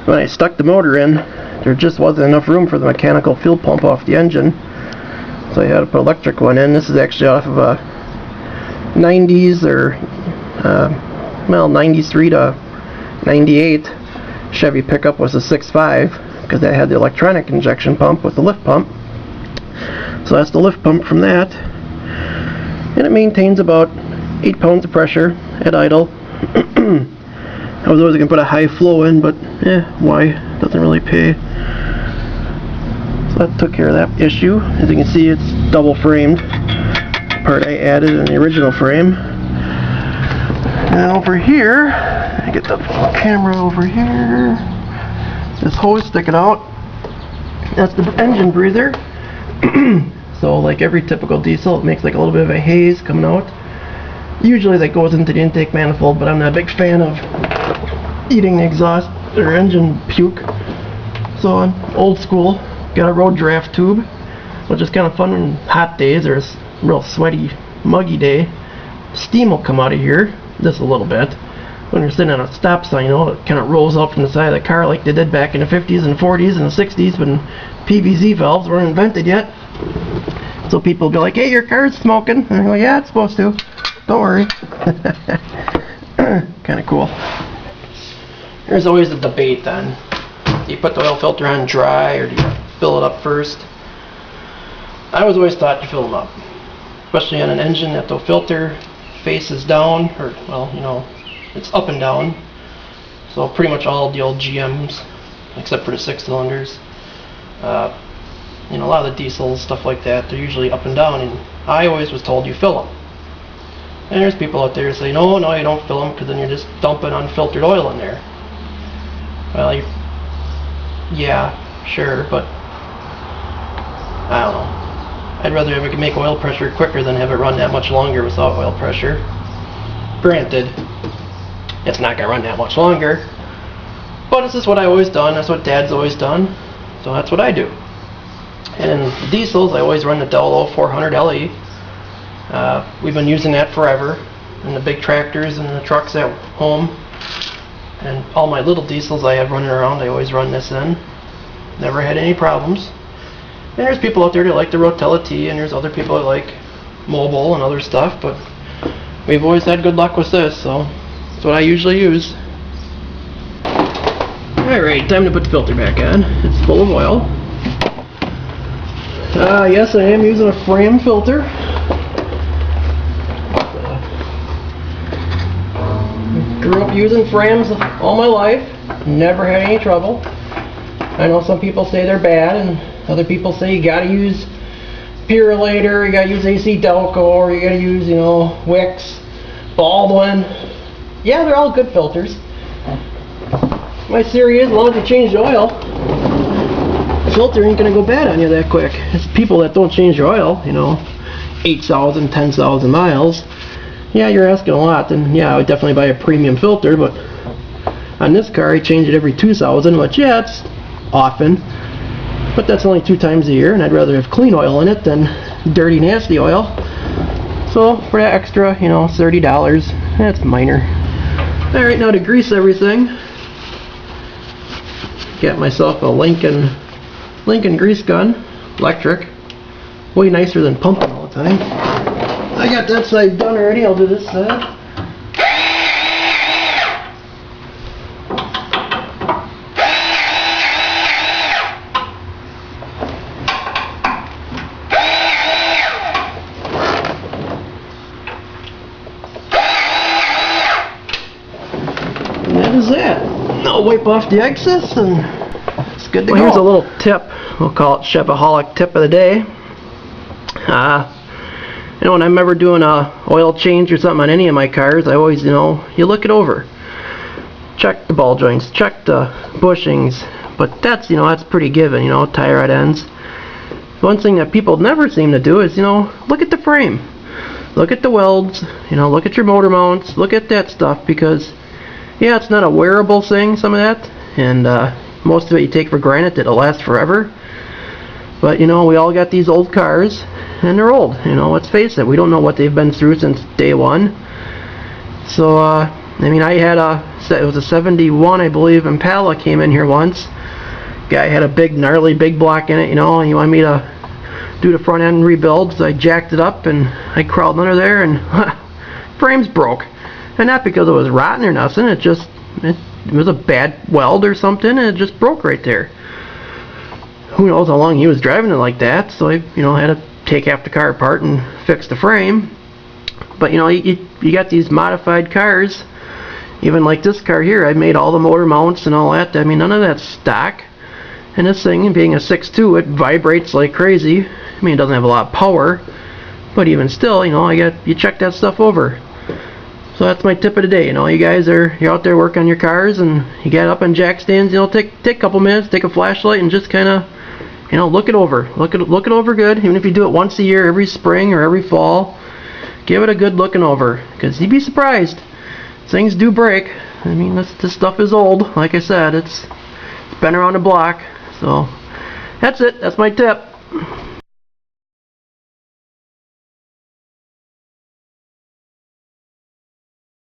when I stuck the motor in, there just wasn't enough room for the mechanical fuel pump off the engine, so I had to put an electric one in. This is actually off of a 90s or well, 93 to 98 Chevy pickup. Was a 6.5 because that had the electronic injection pump with the lift pump. So that's the lift pump from that, and it maintains about 8 pounds of pressure at idle. I was always going to put a high flow in, but why? Doesn't really pay. So that took care of that issue. As you can see, it's double framed. Part I added in the original frame. And over here, I get the camera over here. This hose sticking out. That's the engine breather. So like every typical diesel, it makes like a little bit of a haze coming out. Usually that goes into the intake manifold, but I'm not a big fan of eating the exhaust or engine puke. So I'm old school. Got a road draft tube, which is kind of fun on hot days or a real sweaty, muggy day. Steam will come out of here just a little bit. When you're sitting on a stop sign, you know, it kind of rolls up from the side of the car like they did back in the 50s and 40s and the 60s when PVC valves weren't invented yet. So people will be like, hey, your car's smoking. And I go, yeah, it's supposed to. Don't worry. Kind of cool. There's always a debate then. Do you put the oil filter on dry or do you fill it up first? I was always taught to fill them up. Especially on an engine that the filter faces down, or, well, you know, it's up and down. So pretty much all the old GMs, except for the 6 cylinders. You know, a lot of the diesels, stuff like that, they're usually up and down, and I always was told you fill them. And there's people out there who say, no, you don't fill them because then you're just dumping unfiltered oil in there. Well, yeah, sure, but I don't know. I'd rather have it make oil pressure quicker than have it run that much longer without oil pressure. Granted, it's not going to run that much longer, but this is what I've always done. That's what Dad's always done, so that's what I do. And diesels, I always run the Dello 400 LE. We've been using that forever in the big tractors and the trucks at home. And all my little diesels I have running around, I always run this in. Never had any problems. And there's people out there that like the Rotella T, and there's other people that like Mobile and other stuff, but we've always had good luck with this, so that's what I usually use. Alright, time to put the filter back on. It's full of oil. Yes, I am using a frame filter. Grew up using frames all my life. Never had any trouble. I know some people say they're bad, and other people say you gotta use Purolator, you gotta use AC Delco, or you gotta use, you know, Wix, Baldwin. Yeah, they're all good filters. My theory is, as long as you change the oil, the filter ain't gonna go bad on you that quick. It's people that don't change your oil, you know, 8,000, 10,000 miles. Yeah, you're asking a lot, and yeah, I would definitely buy a premium filter, but on this car I change it every 2,000, which, yeah, it's often, but that's only 2 times a year, and I'd rather have clean oil in it than dirty, nasty oil. So for that extra, you know, $30, that's minor. Alright, now to grease everything, got myself a Lincoln grease gun, electric, way nicer than pumping all the time. I got that side done already, I'll do this side. And that is that. I'll wipe off the excess and it's good to go. Here's a little tip, we'll call it chevahaulic tip of the day. You know, when I'm ever doing a oil change or something on any of my cars, I always, you know, you look it over. Check the ball joints, check the bushings, but that's, you know, that's pretty given, you know, tie rod ends. One thing that people never seem to do is, you know, look at the frame. Look at the welds, you know, look at your motor mounts, look at that stuff, because, yeah, it's not a wearable thing, some of that, and most of it you take for granted that it'll last forever. But, you know, we all got these old cars, and they're old, you know, let's face it, we don't know what they've been through since day one. So, I mean, I had a it was a 71, I believe, Impala came in here once. Guy had a big, gnarly, big block in it, you know, and he wanted me to do the front end rebuild, so I jacked it up and I crawled under there and frames broke. And not because it was rotten or nothing, it was a bad weld or something, and it just broke right there. Who knows how long he was driving it like that, so I, you know, had to take half the car apart and fix the frame. But you know, you got these modified cars, even like this car here, I made all the motor mounts and all that. I mean, none of that's stock. And this thing, being a 6.2, it vibrates like crazy. I mean, it doesn't have a lot of power, but even still, you know, you check that stuff over. So that's my tip of the day. You know, you're out there working on your cars, and you get up on jack stands. You know, take a couple minutes, take a flashlight, and just kind of, you know, look it over. Look it over good. Even if you do it once a year, every spring or every fall, give it a good looking over, because you'd be surprised. Things do break. I mean, this stuff is old. Like I said, it's been around the block. So that's it. That's my tip.